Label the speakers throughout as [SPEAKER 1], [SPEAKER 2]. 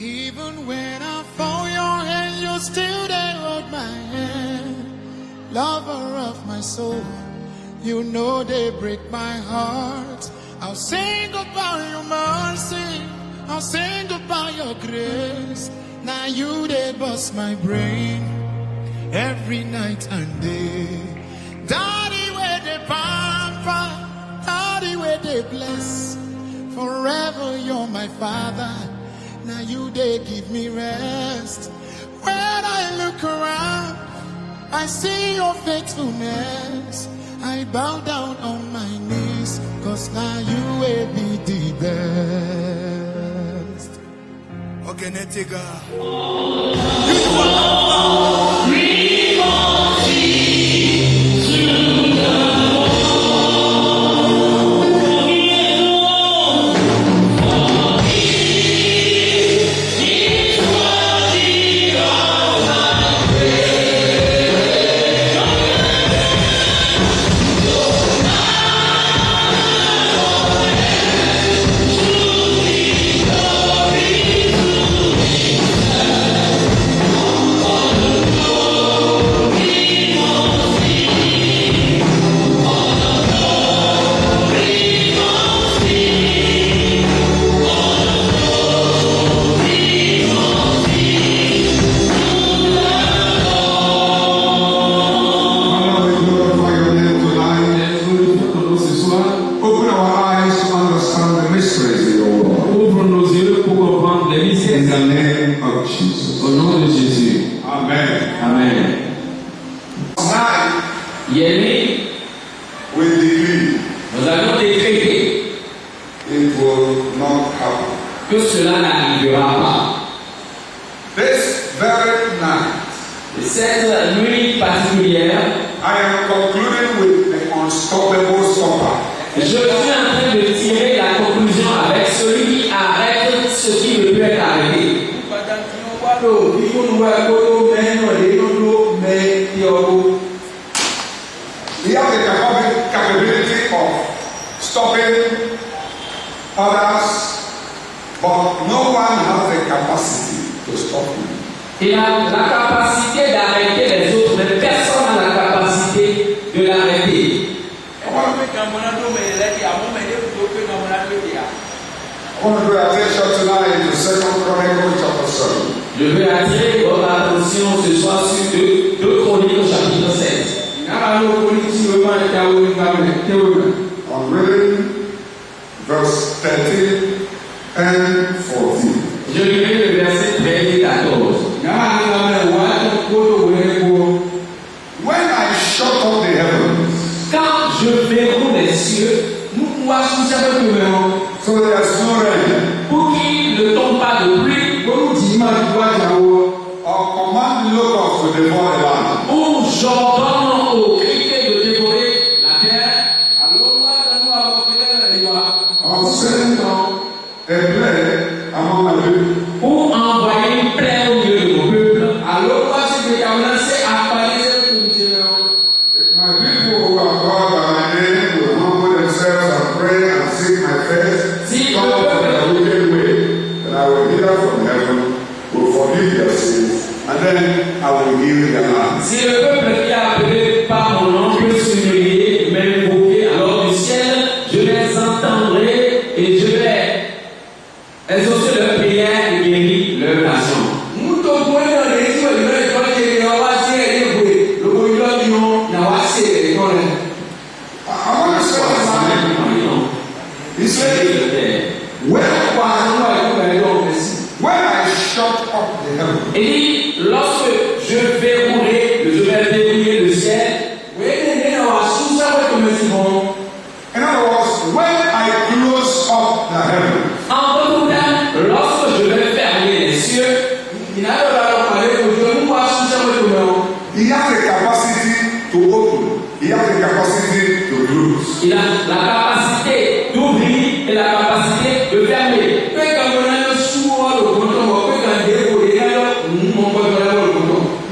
[SPEAKER 1] Even when I fall your hand, you still there hold my hand. Lover of my soul, you know they break my heart. I'll sing about your mercy, I'll sing about your grace. Now you they bust my brain every night and day. Daddy where they pamper, daddy where they bless. Forever you're my father, now you they give me rest. When I look around, I see your faithfulness. I bow down on my knees, cause now you will be the best. Okay, Netiga.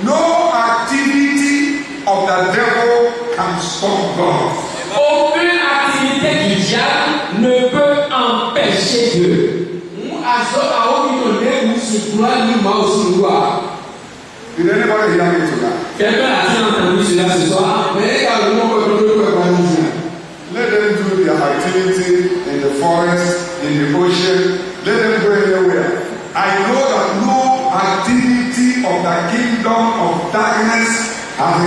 [SPEAKER 2] No Did anybody hear me tonight?
[SPEAKER 3] Quelqu'un a-t-il entendu cela ce soir?
[SPEAKER 2] Let them do their activity in the forest, in the ocean. Let them go anywhere. I know that no activity of the kingdom of darkness has the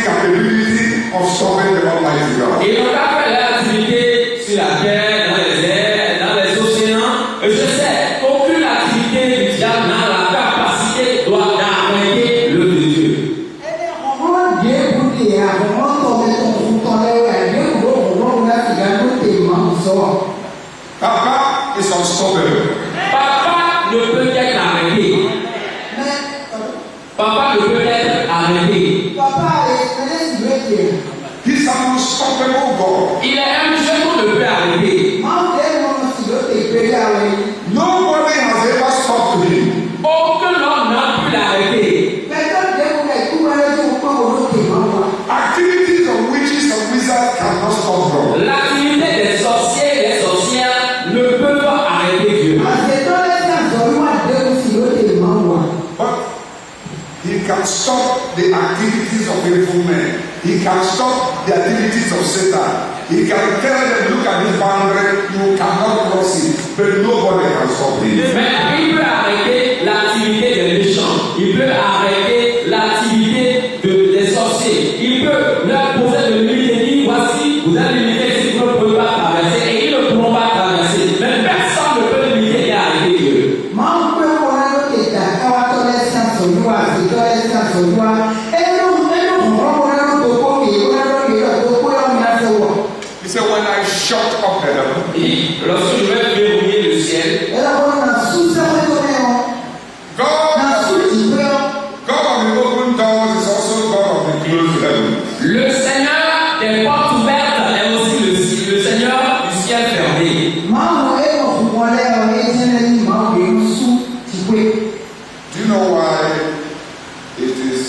[SPEAKER 2] capability of stopping the Almighty God.
[SPEAKER 3] Ils n'ont pas fait l'activité sur la terre, dans les airs, dans les océans. Et je sais qu'aucune activité du diable n'a la capacité d'arrêter le Dieu.
[SPEAKER 2] Papa is unstoppable.
[SPEAKER 3] Papa ne peut être arrêté. Papa ne peut être arrêté.
[SPEAKER 2] He's an unstoppable God.
[SPEAKER 3] Il est un Dieu qu'on ne peut arrêter.
[SPEAKER 2] Nobody has ever stopped him.
[SPEAKER 3] Aucun homme n'a pu l'arrêter.
[SPEAKER 2] Activities of witches and wizards cannot stop God.
[SPEAKER 3] L'activité des sorciers et des sorcières ne peut pas arrêter Dieu.
[SPEAKER 2] But he can stop the activities of evil men. He can stop the activities of Satan. He can tell them, look at this boundary, you cannot cross it. But nobody can stop him.
[SPEAKER 3] Mais il peut arrêter l'activité des méchants. Il peut arrêter l'activité des sorciers. Il peut leur poser de limites et dire, voici, vous avez limité si vous ne pouvez pas traverser. Et ils ne pourront pas traverser. Mais personne ne peut limiter et arrêter Dieu.
[SPEAKER 2] He said, when I shut up the heaven,
[SPEAKER 3] Et lorsque je vais verrouiller le ciel, God of
[SPEAKER 2] the open doors is also God of the closed heaven.
[SPEAKER 3] le Seigneur des portes ouvertes est aussi le Seigneur du ciel fermé.
[SPEAKER 2] Do you know why it is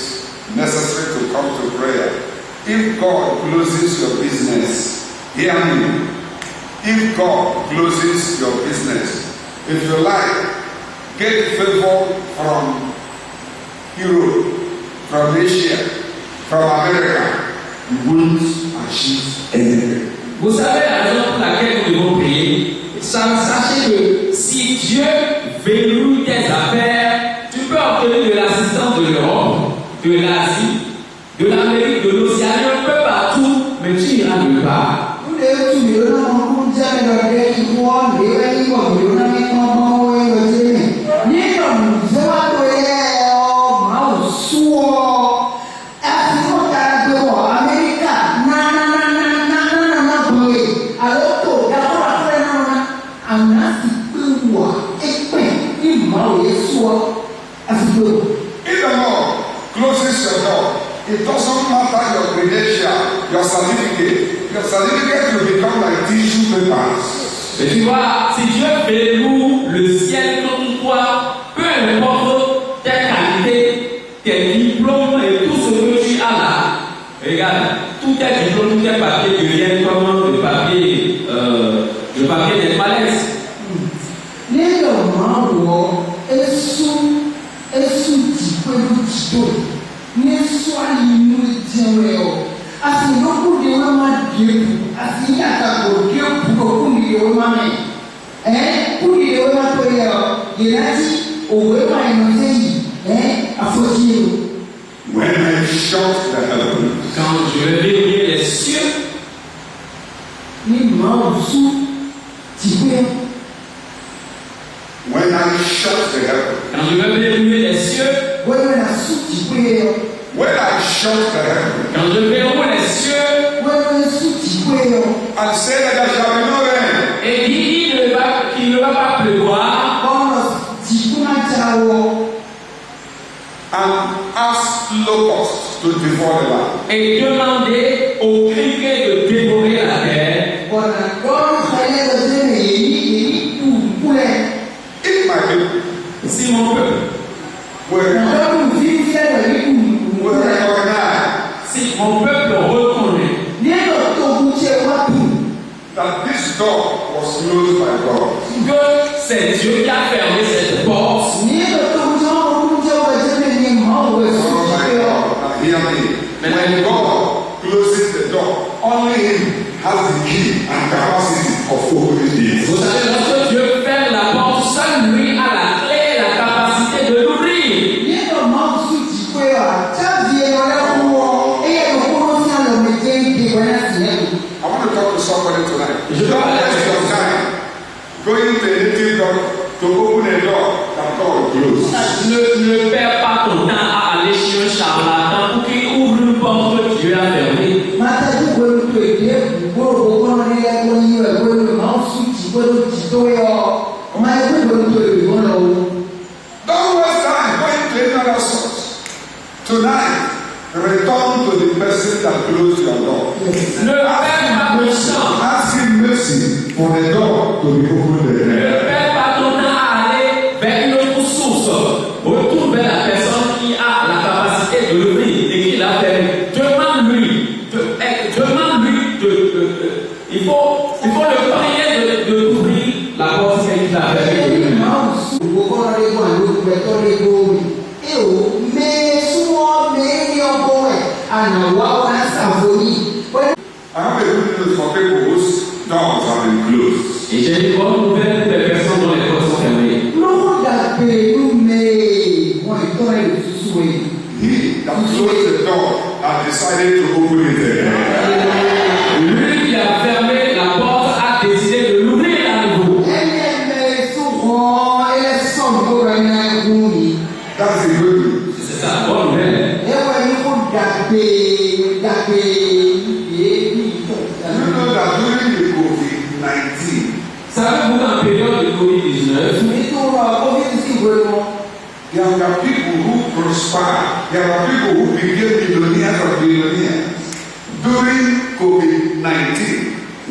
[SPEAKER 2] necessary to come to prayer? If God closes your business, hear me. If God closes your business, if you like, get favor from Europe, from Asia, from America, you won't achieve anything.
[SPEAKER 3] Vous savez la raison pour laquelle nous devons prier. Sachez que si Dieu verrouille tes affaires, tu peux obtenir de l'assistance de l'Europe, de l'Asie, de l'Amérique, de l'Océanie, un peu partout, mais tu n'iras nulle part.
[SPEAKER 2] If the Lord closes your door, it doesn't matter your credential, your certificate. Your certificate will become like tissue papers.
[SPEAKER 3] Et tu vois, si Dieu verrouille le ciel contre toi, peu importe tes qualités, tes diplômes et tout ce que tu as là, regarde, tous tes diplômes, tous tes papiers deviennent comme le papier des malaises.
[SPEAKER 2] When I shut the heavens,
[SPEAKER 3] Quand je vais verrouiller les cieux,
[SPEAKER 2] when I shut the heavens,
[SPEAKER 3] quand je vais verrouiller les cieux,
[SPEAKER 2] when I shut the heavens,
[SPEAKER 3] quand je verrouille les cieux,
[SPEAKER 2] and say that there shall be no rain,
[SPEAKER 3] et qu'il ne va pas pleuvoir,
[SPEAKER 2] and ask locusts to devour the land.
[SPEAKER 3] et demander aux criquets de dévorer la terre.
[SPEAKER 2] If my people
[SPEAKER 3] Si mon peuple,
[SPEAKER 2] will recognize
[SPEAKER 3] si mon peuple reconnaît
[SPEAKER 2] that this door was closed by God,
[SPEAKER 3] que c'est Dieu qui a fermé cette porte,
[SPEAKER 2] And God closes the door. Only Him has the key and capacity of opening it.
[SPEAKER 3] Vous savez, lorsque Dieu ferme la porte, seul lui a la clé et la capacité de l'ouvrir.
[SPEAKER 2] I want to talk to somebody tonight.
[SPEAKER 3] Je veux parler à
[SPEAKER 2] Your time going to a native God to open a door that God will close.
[SPEAKER 3] Ne perds pas ton temps à aller chez un charlatan pour qu'il ouvre une porte que Dieu a fermée.
[SPEAKER 2] Don't waste time going to another source. Tonight, return to the person that closed your door.
[SPEAKER 3] Ne perds pas ton temps.
[SPEAKER 2] Ask Him mercy for the door to be opened
[SPEAKER 3] Ne
[SPEAKER 2] again.
[SPEAKER 3] perds pas ton temps à aller vers une autre source. Retourne vers la personne qui a la capacité de l'ouvrir et qui l'a fermé. Demande-lui. Il faut le prier d'ouvrir la porte qu'il a fermée.
[SPEAKER 2] I have a good news for people whose doors have been closed.
[SPEAKER 3] Et j'ai une bonne nouvelle pour les personnes dont les portes sont fermées.
[SPEAKER 2] He that closed the door has decided to open it again.
[SPEAKER 3] Lui qui a fermé la porte a décidé de l'ouvrir à nouveau.
[SPEAKER 2] That's the good news.
[SPEAKER 3] C'est ça, bonne nouvelle.
[SPEAKER 2] You know that during the COVID-19,
[SPEAKER 3] Savez-vous qu'en période de Covid-19,
[SPEAKER 2] there are people who prosper. There are people who became millionaires or billionaires during COVID-19.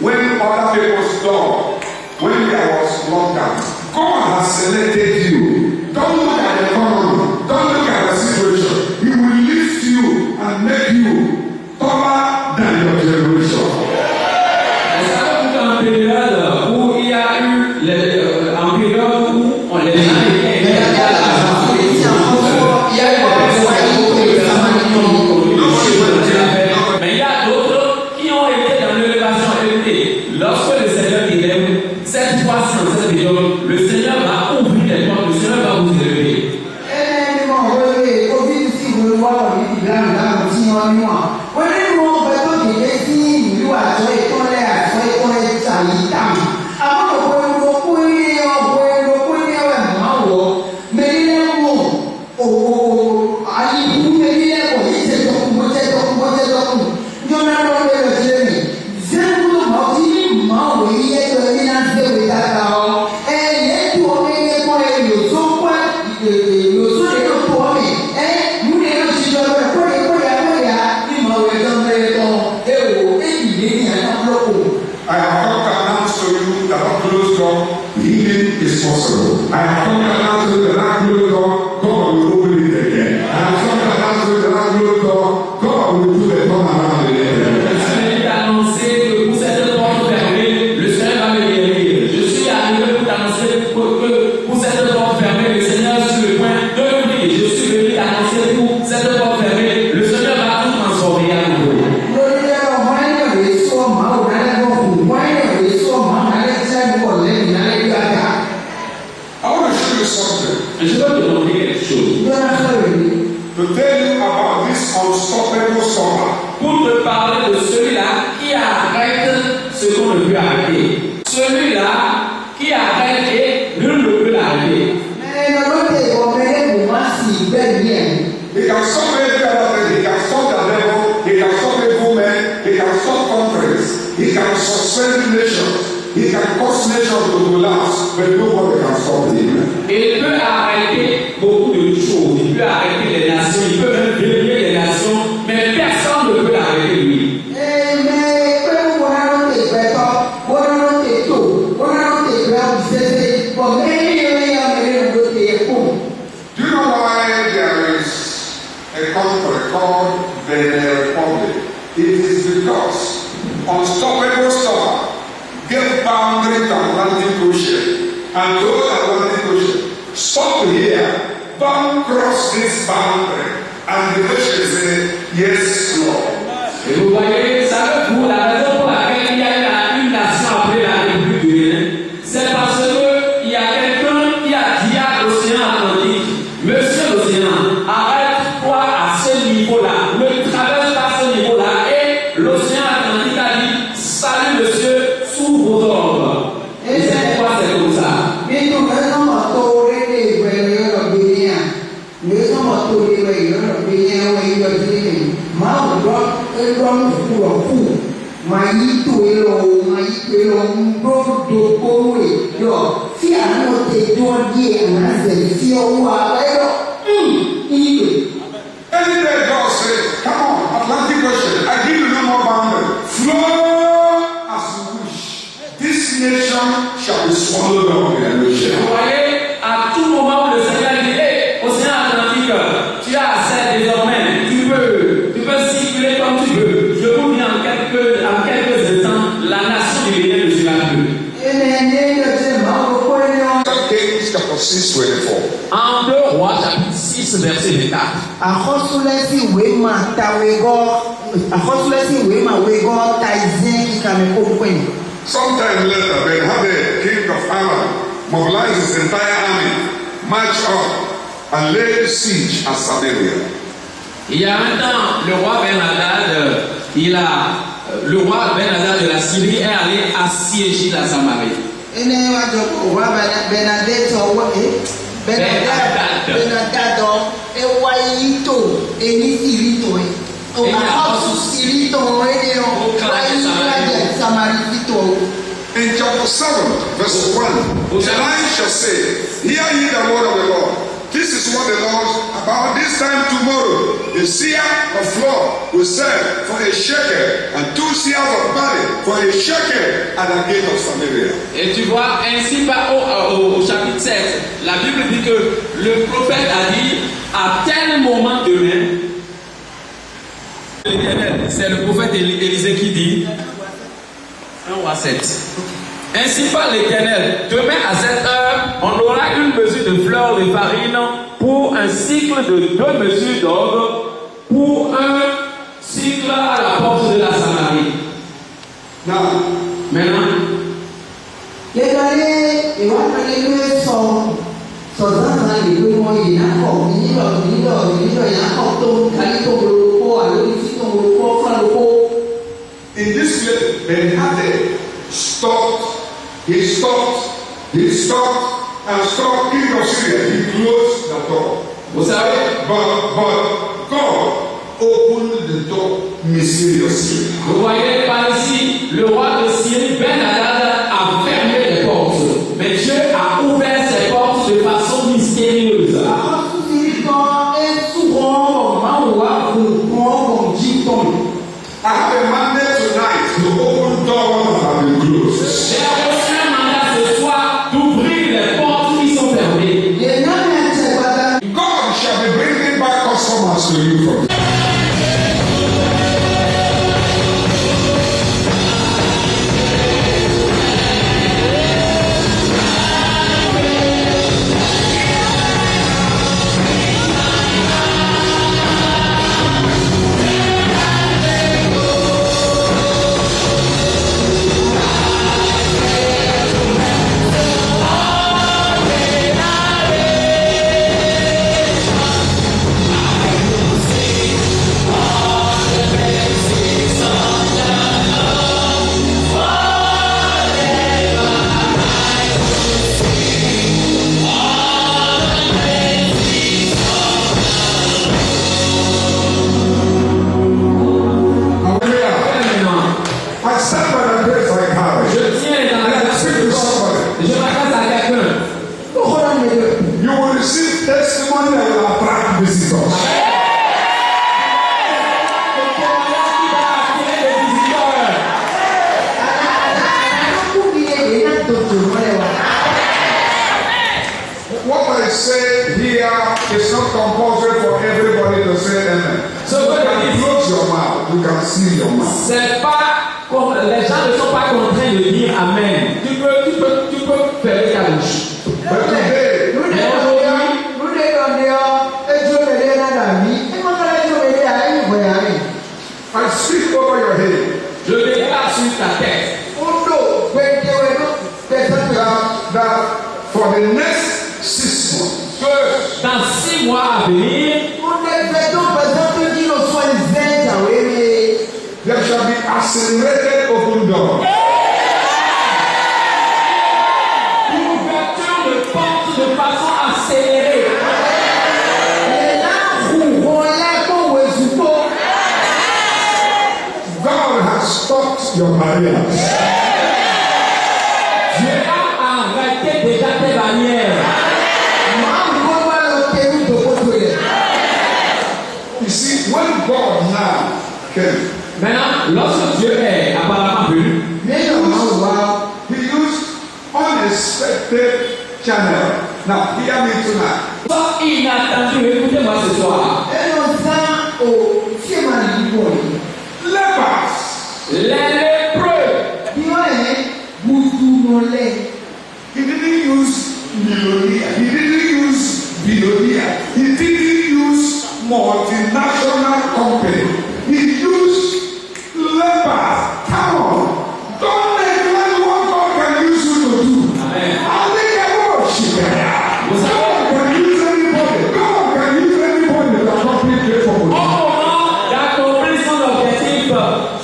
[SPEAKER 2] When other people stopped, when there was lockdown, God has selected you. Don't look at the economy. Don't look at the situation. He will lift you and make you taller than your generation.
[SPEAKER 3] savez-vous qu'en période où il y a eu, en période où on les a mais il y a d'autres qui ont été dans l'élévation élevée. Lorsque le Seigneur t'élève, cette fois-ci dans cette période, le Seigneur va ouvrir les portes, le Seigneur va vous élever.
[SPEAKER 2] I have come to announce to you that a closed door, healing is possible. I have come to announce to you that a closed door, God will open it again. I have come to announce to you that a closed door, God will do the turnaround again.
[SPEAKER 3] Je suis annoncé que pour cette porte fermée, le Seigneur va me guérir. Je suis arrivé pour t'annoncer que pour cette porte fermée, le Seigneur est sur le point de l'ouvrir. Je suis venu t'annoncer pour cette porte fermée, le Seigneur va tout transformer à nouveau.
[SPEAKER 2] I want to show you something.
[SPEAKER 3] Je dois te demander quelque chose.
[SPEAKER 2] To tell you about this unstoppable summer.
[SPEAKER 3] Pour te parler de celui-là qui arrête ce qu'on ne peut arrêter. Celui-là qui arrête et nul ne peut l'arrêter.
[SPEAKER 2] He can stop every other thing. He can stop the devil. He can stop evil men. He can stop countries. He can suspend nations. He can cause nations to collapse, but nobody can stop him.
[SPEAKER 3] Il peut arrêter beaucoup de choses. Il peut arrêter les nations. Il peut même dévier les nations. Mais personne ne peut l'arrêter lui.
[SPEAKER 2] Do you know why there is a country called Benin Republic? It is because unstoppable summer gave boundary to Atlantic Ocean and told Atlantic Ocean, stop here, don't cross this boundary. And the nation say, yes, Lord.
[SPEAKER 3] Et vous voyez, ça pour la raison pour laquelle il y a une nation appelée la République du Bénin, c'est parce qu'il y a quelqu'un qui a dit à l'océan Atlantique, Monsieur l'océan, arrête-toi à ce niveau-là, ne traverse pas ce niveau-là. Et l'océan Atlantique a dit, salut monsieur, sous vos ordres. Et c'est pourquoi c'est comme ça.
[SPEAKER 2] Any day God says, come on, Atlantic Ocean, I give you no more boundary. Flow as you wish. This nation shall be swallowed up in an
[SPEAKER 3] Vous
[SPEAKER 2] ocean.
[SPEAKER 3] voyez, à tout moment où le Seigneur dit, hey, océan Atlantique, tu as assez désormais, tu peux circuler comme tu veux. Je vous dis en quelques instants, la nation du Bénin ne sera plus.
[SPEAKER 2] Kings chapter 6, 24.
[SPEAKER 3] En 2 Rois, chapitre 6, verset 24.
[SPEAKER 2] Sometime later, Ben-Hadad, king of Aram, mobilized his entire army, marched up, and laid siege at Samaria.
[SPEAKER 3] Il y a un temps, le roi Ben-Hadad de la Syrie est allé assiéger la Samarie.
[SPEAKER 2] In chapter 7, verse 1, Elisha said, hear ye the word of the Lord. This is what the Lord, about this time tomorrow, the seer of floor will sell for a shekel, and 2 seers of barley for a shekel at the gate of Samaria.
[SPEAKER 3] Et tu vois, ainsi au chapitre 7, la Bible dit que le prophète a dit, à tel moment donné, c'est le prophète Élisée qui dit, 1 Roi 7. Ainsi parle l'Éternel, demain à cette heure, on aura une mesure de fleur de farine pour un cycle de 2 mesures d'orge, pour un cycle à la porte de la Samarie. Maintenant,
[SPEAKER 2] in this place, Ben-Hadad stopped, and stopped king of Syria. He closed the door.
[SPEAKER 3] vous savez,
[SPEAKER 2] But God opened the door mysteriously.
[SPEAKER 3] vous voyez par ici, le roi de Syrie, Ben-Hadad, a fermé les portes. Mais Dieu a ouvert ses portes de façon mystérieuse.
[SPEAKER 2] I have a mandate tonight to open doors that have been closed.
[SPEAKER 3] J'ai reçu un mandat ce soir d'ouvrir les portes qui sont fermées.
[SPEAKER 2] God shall be bringing back customers to you from It's not compulsory for everybody to say amen. So you can close your mouth. You can seal your mouth.
[SPEAKER 3] C'est pas comme les gens ne sont pas contraints de dire amen. Tu peux fermer ta bouche.
[SPEAKER 2] But today,
[SPEAKER 3] que dans 6 mois à venir,
[SPEAKER 2] there shall be accelerated open doors.
[SPEAKER 3] l'ouverture de portes de façon accélérée.
[SPEAKER 2] God has stopped your barriers.
[SPEAKER 3] Dieu a arrêté déjà tes barrières.
[SPEAKER 2] You see, when God now came,
[SPEAKER 3] Maintenant, lorsque Dieu est apparemment venu,
[SPEAKER 2] he used unexpected channel. Now, hear me tonight.
[SPEAKER 3] sans inattendu, écoutez-moi ce soir,
[SPEAKER 2] Lepers.
[SPEAKER 3] les lépreux,
[SPEAKER 2] He didn't use millionaire. He didn't use billionaire. He didn't use multinational company. He used lepers. Come on. Don't neglect what God can use you to do.
[SPEAKER 3] Amen.
[SPEAKER 2] I think I worship God can use anybody. God can use anybody to accomplish great
[SPEAKER 3] au
[SPEAKER 2] purpose.
[SPEAKER 3] moment d'accomplir son objectif,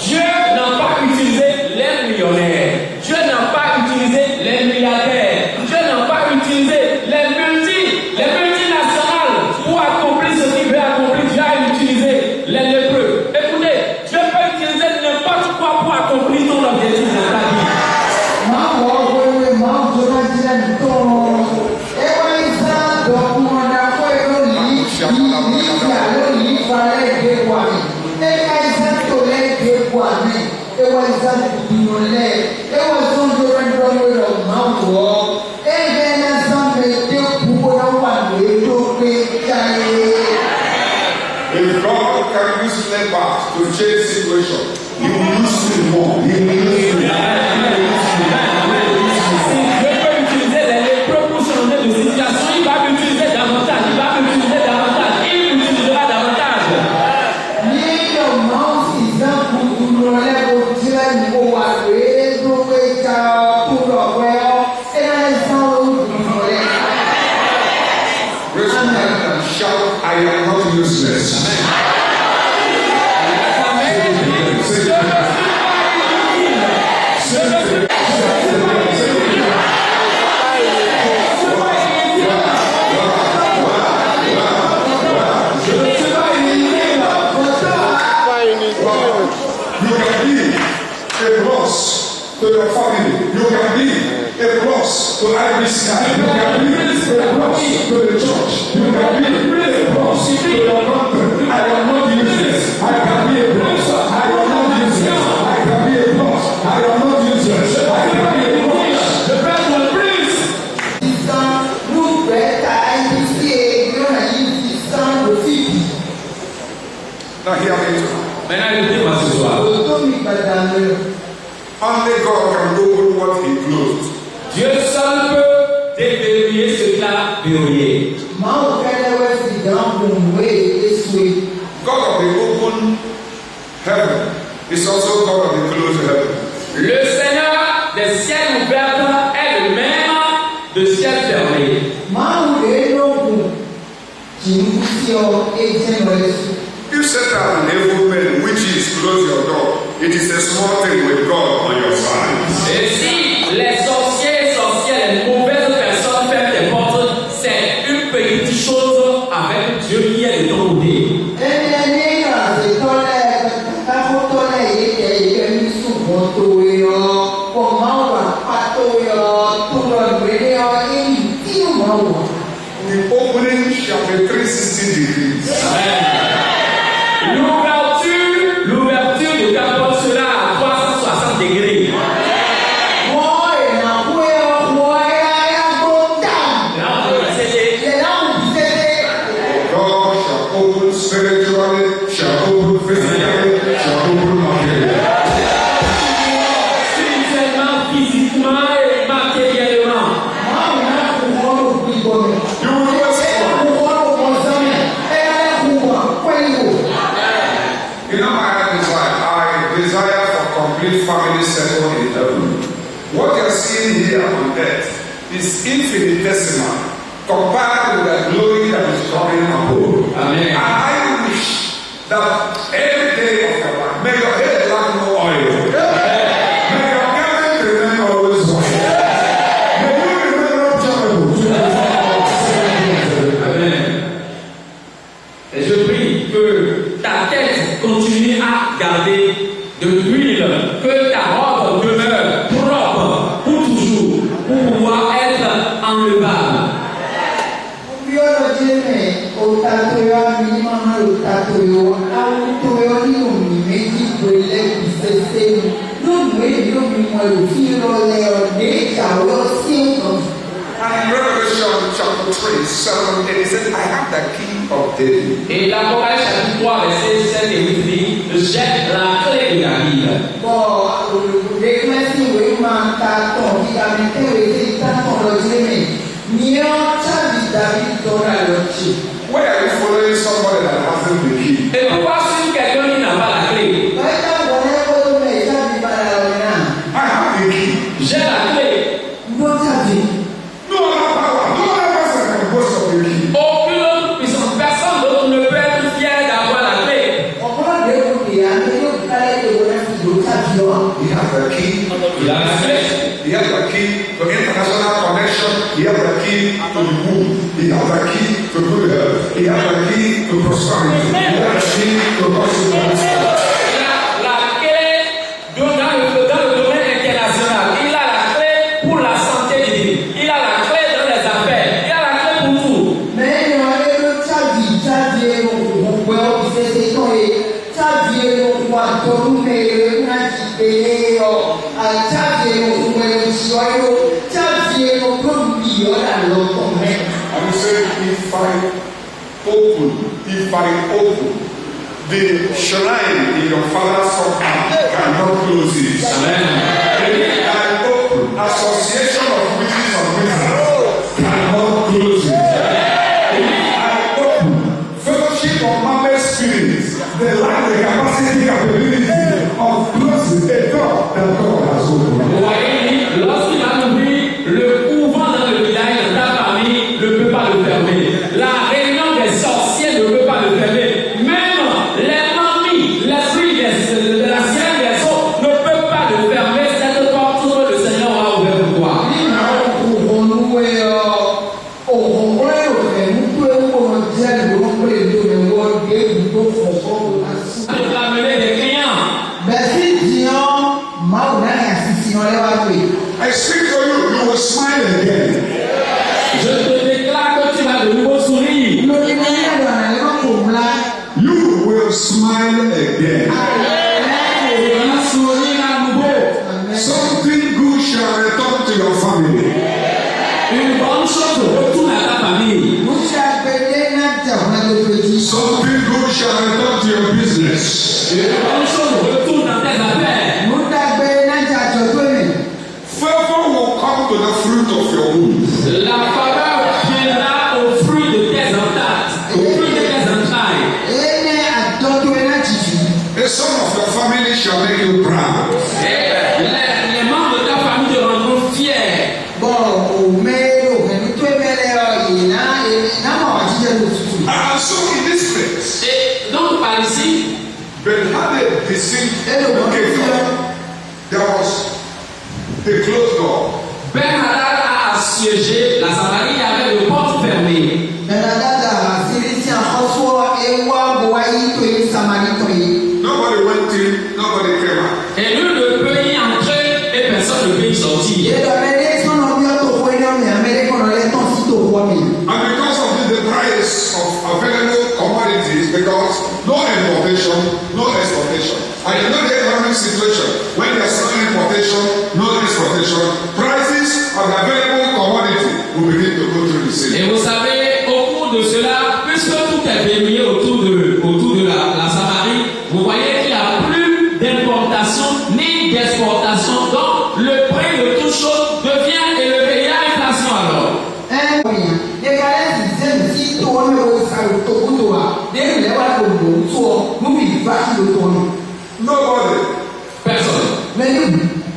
[SPEAKER 3] Dieu n'a pas utilisé les millionnaires, Dieu n'a pas utilisé les milliardaires, Dieu n'a pas utilisé les multinationales pour accomplir ce qu'il veut accomplir. Dieu a utilisé les lépreux. Écoutez, Dieu peut utiliser n'importe quoi pour accomplir ton objectif dans ta vie.
[SPEAKER 2] If God can use lepers to change situation, He will use me more. He will use me.
[SPEAKER 3] Si Dieu peut utiliser les lépreux pour changer de situation, il va l'utiliser davantage, il va l'utiliser davantage, il l'utilisera davantage.
[SPEAKER 2] Raise your hand and shout, I am not useless. You can be a plus to your family. You can be a plus to Irish Sky. You can be a plus to the church. You can be a plus to your country. I am not useless. I can be a plus. I am not useless. I can be a plus. I am not useless. I can be a plus. The best one, please. Now hear me too.
[SPEAKER 3] Maintenant, écoutez-moi ce soir.
[SPEAKER 2] Only God can open what He closed.
[SPEAKER 3] Dieu seul peut déverrouiller ce qu'il a verrouillé.
[SPEAKER 2] God of the open heaven is also God of the closed heaven.
[SPEAKER 3] Le Seigneur des ciels ouverts est le même de ciel fermé.
[SPEAKER 2] You set out an evil man, which is close your door. It is a small thing with God on your side.
[SPEAKER 3] Et si les sorciers, sorcières, les mauvaises personnes ferment tes portes, c'est une petite chose avec Dieu qui est de ton côté.
[SPEAKER 2] The opening shall be 360 degrees.
[SPEAKER 3] L'ouverture de ta porte sera à 360 degrés.
[SPEAKER 2] God shall open spiritually, shall open physically, shall open materially.
[SPEAKER 3] Spirituellement, physiquement et matériellement.
[SPEAKER 2] You will do it. You know my desire. I desire for complete family settled in heaven. What you are seeing here on earth is infinitesimal compared satisfied with the glory that is coming upon.
[SPEAKER 3] Amen.
[SPEAKER 2] And I wish that every day of your life, may your head lack no oil. May your garment remain always white. May you remain observable.
[SPEAKER 3] Amen. Et je prie que ta tête continue à garder de l'huile, que ta robe demeure propre pour toujours, pour pouvoir être enlevable.
[SPEAKER 2] And in Revelation chapter 3, 7, it says, I have the key of David.
[SPEAKER 3] Et l'Apocalypse chapitre 3, verset 7 et 8 dit, j'ai la clé de David.
[SPEAKER 2] Why are you following somebody that hasn't the key?
[SPEAKER 3] Et pourquoi suivre quelqu'un qui n'a pas la clé?
[SPEAKER 2] I have the key.
[SPEAKER 3] J'ai la clé.
[SPEAKER 2] No other power, no other person can boast of the key.
[SPEAKER 3] Aucune autre puissance, personne d'autre ne peut être fier d'avoir la clé.
[SPEAKER 2] He has the key.
[SPEAKER 3] Il a la clé.
[SPEAKER 2] He has the key to international connection. He has the key to the womb. He has the key to good health. He has the key to prosperity. He has the key to prosperity.
[SPEAKER 3] La clé dans le domaine international. Il a la clé pour la santé divine. Il a la clé dans les affaires. Il a la clé pour tout.
[SPEAKER 2] And he said, if I open the shrine in your father's compound, cannot close it.
[SPEAKER 3] Amen.
[SPEAKER 2] If I open association of witches and wizards, cannot close it. If I open fellowship of marvelous spirits, the life, the capacity, capability of closing a door that God has opened.
[SPEAKER 3] Vous voyez, lorsqu'il a ouvert le couvent dans le village de ta famille, ne peut pas le fermer. La réunion des sorciers ne peut pas le fermer. Même les mamies, l'esprit de la sirène des eaux ne peut pas le fermer. Cette porte que le Seigneur a ouverte pour toi. Tu vas amener des clients.
[SPEAKER 2] I speak to you, you will smile again.
[SPEAKER 3] Je te déclare que tu vas de nouveau sourire.
[SPEAKER 2] You will smile again.
[SPEAKER 3] Tu vas sourire à nouveau.
[SPEAKER 2] Something good shall return to your family.
[SPEAKER 3] Une bonne chose retourne à ta famille.
[SPEAKER 2] Something good shall return to your business.
[SPEAKER 3] Une bonne chose retourne dans tes affaires.
[SPEAKER 2] Favor will come to the fruit of your womb.
[SPEAKER 3] La faveur viendra au fruit de tes entailles. Au fruit de tes entrailles.
[SPEAKER 2] A son of your family shall make you proud.
[SPEAKER 3] Et les membres de ta famille te rendront fiers.
[SPEAKER 2] And so in this place,
[SPEAKER 3] Et donc par ici,
[SPEAKER 2] Ben-Hadad deceived the king. There was the closed door.
[SPEAKER 3] Ben-Hadad a assiégé la Samarie, il y avait de portes fermées.
[SPEAKER 2] Nobody went in, nobody came out.
[SPEAKER 3] Et nul ne peut y entrer et personne ne peut y sortir.
[SPEAKER 2] And because of the price of available commodities, because no importation, no exportation. And you know the economic situation, when there's no importation, no exportation, prices of the available commodity will begin to go through the city.
[SPEAKER 3] Et vous savez, au cours de cela, puisque tout est verrouillé autour de la Samarie, vous voyez qu'il n'y a plus d'importation ni d'exportation. Donc, le prix de toute chose devient élevé. Il y a inflation alors.
[SPEAKER 2] Nobody.
[SPEAKER 3] Personne.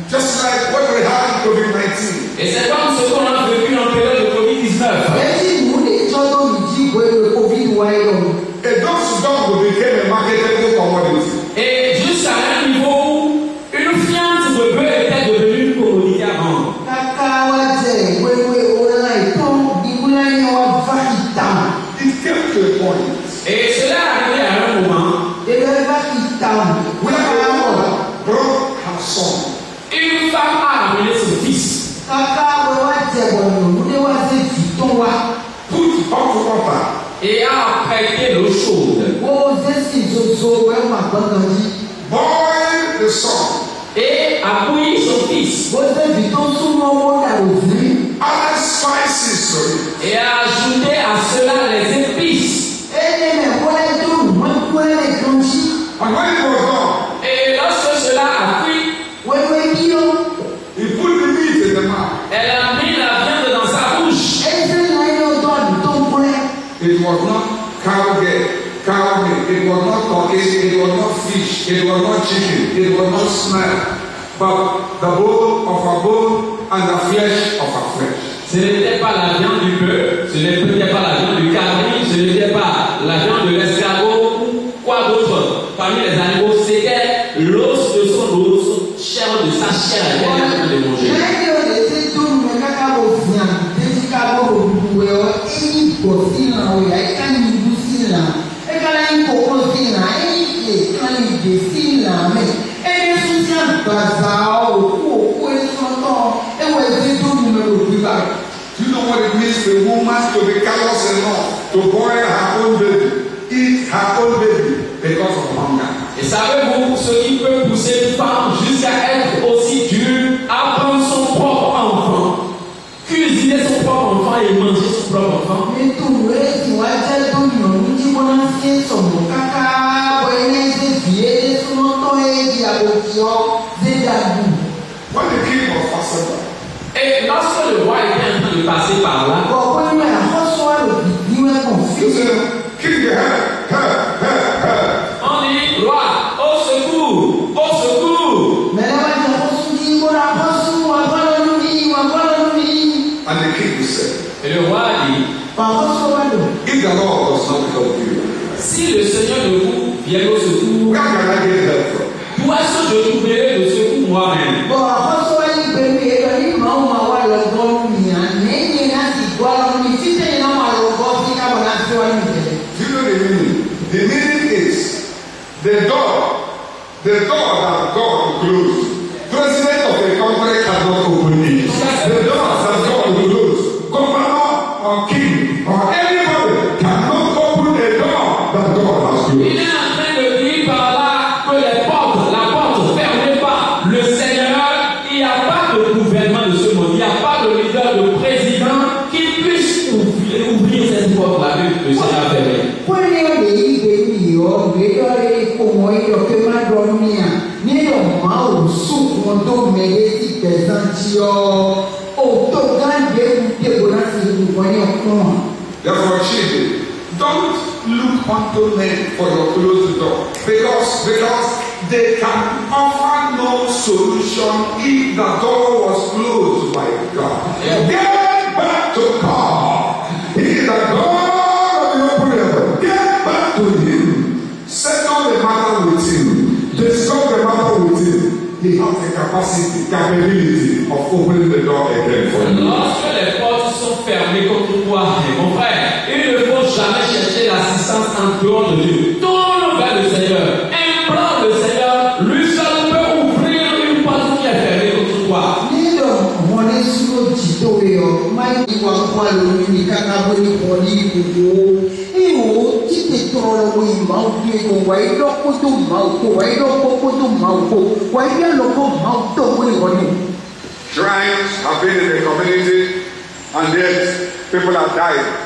[SPEAKER 2] Just like what we had in COVID-19.
[SPEAKER 3] Et c'est comme ce qu'on a vécu en période de Covid-19.
[SPEAKER 2] A dog's dog became a marketable commodity.
[SPEAKER 3] Et jusqu'à un niveau où une fiente de bœuf était devenue une commodité à vendre.
[SPEAKER 2] It came to a point
[SPEAKER 3] Et cela arrivait à un moment
[SPEAKER 2] where a woman brought her son.
[SPEAKER 3] une femme a amené son fils.
[SPEAKER 2] Put hot water.
[SPEAKER 3] Et a prêté l'eau chaude.
[SPEAKER 2] Boil the son.
[SPEAKER 3] Et a bouilli son fils.
[SPEAKER 2] Add spices to it.
[SPEAKER 3] Et a ajouté à cela les épices.
[SPEAKER 2] And when it was done,
[SPEAKER 3] Et lorsque cela a cuit,
[SPEAKER 2] he put the meat in the mouth.
[SPEAKER 3] elle a mis la viande dans sa bouche.
[SPEAKER 2] It was not cow meat, it was not turkey, it was not fish, it was not chicken, it was not snack, but the bone of a bone and the flesh of a flesh.
[SPEAKER 3] Ce n'était pas la viande du bœuf, ce n'était pas la viande du cabri, ce n'était pas la viande de l'escargot ou quoi d'autre parmi les animaux, c'était l'os de son os, chair de sa chair, elle était en train de manger.
[SPEAKER 2] Do you know what it means for a woman to be callous enough to boil her own baby, eat her own baby because of hunger?
[SPEAKER 3] Et savez-vous ce qui peut pousser une femme jusqu'à être aussi dure à prendre son propre enfant, cuisiner son propre enfant et manger son propre enfant?
[SPEAKER 2] When the king was passing by,
[SPEAKER 3] Et lorsque le roi était en train de passer par là,
[SPEAKER 2] he said, King, help.
[SPEAKER 3] on dit, roi, au secours, au secours.
[SPEAKER 2] And the king said,
[SPEAKER 3] Et le roi dit,
[SPEAKER 2] if the Lord does not help you,
[SPEAKER 3] si le Seigneur de vous vient au secours,
[SPEAKER 2] where can I get help from?
[SPEAKER 3] d'où est-ce que je trouverai le secours moi-même?
[SPEAKER 2] Do you know the meaning? The meaning is the door that God closed. President of a country cannot open it. The door that God closed. Governor or king or anybody cannot open a door that God has closed.
[SPEAKER 3] Il est en train de dire par là que la porte fermée par le Seigneur, il n'y a pas de gouvernement de ce monde, il n'y a pas de leader, de président qui puisse ouvrir cette porte-là que le Seigneur a fermée.
[SPEAKER 2] Therefore, children, don't look unto men for your closed door because they can offer no solution if the door was closed by God. Get back to God. He is the God of the open heaven. Get back to Him. Settle the matter with Him. Discuss the matter with Him. He has the capability of opening the door again for you.
[SPEAKER 3] Lorsque les portes sont fermées contre toi, mon frère, il ne faut jamais chercher l'assistance en dehors de Dieu. Tourne vers le Seigneur, implore le Seigneur, lui seul peut ouvrir une porte qui est fermée contre toi.
[SPEAKER 2] Shrines have been in the community and yet people have died.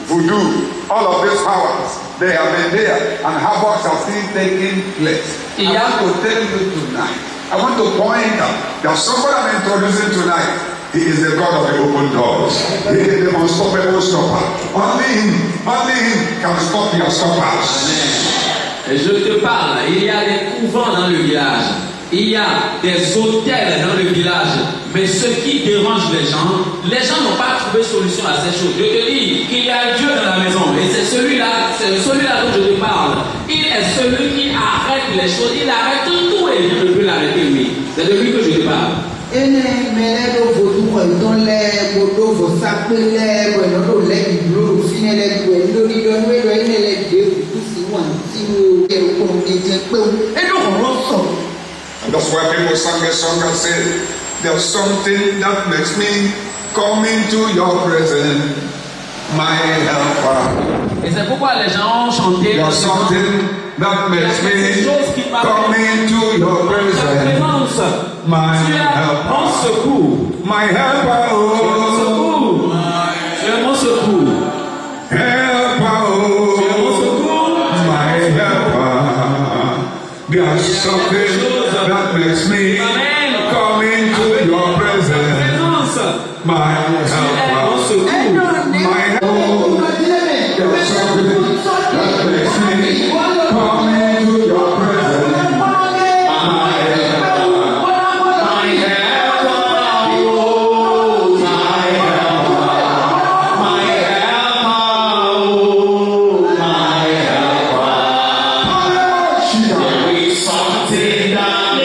[SPEAKER 2] Voodoo, all of these powers, they have been there and havoc are still taking place. I want to tell you tonight, I want to point out that somebody I'm introducing tonight, he is the God of the open doors. He is the unstoppable stopper. Only him can stop your stoppers.
[SPEAKER 3] Et je te parle, il y a des couvents dans le village, il y a des hôtels dans le village, mais ce qui dérange les gens n'ont pas trouvé solution à ces choses. Je te dis qu'il y a un Dieu dans la maison, et c'est celui-là, c'est c'est celui-là dont je te parle. Il est celui qui arrête les choses. Il arrête tout et Dieu ne peut l'arrêter, lui. C'est de lui que je te parle.
[SPEAKER 2] And that's why people sang a song and said, there's something that makes me come into your presence, my helper.
[SPEAKER 3] Et c'est pourquoi les gens ont chanté.
[SPEAKER 2] There's something that makes me come into your presence, my helper.
[SPEAKER 3] Mon secours.
[SPEAKER 2] My helper, oh.
[SPEAKER 3] Tu es mon secours.
[SPEAKER 2] Helper, oh. My helper. There's something that makes me come into your presence, my helper. My helper. There's something that makes me come into your presence, my helper. My helper, oh, my helper. My helper, oh, my helper. There is something that makes me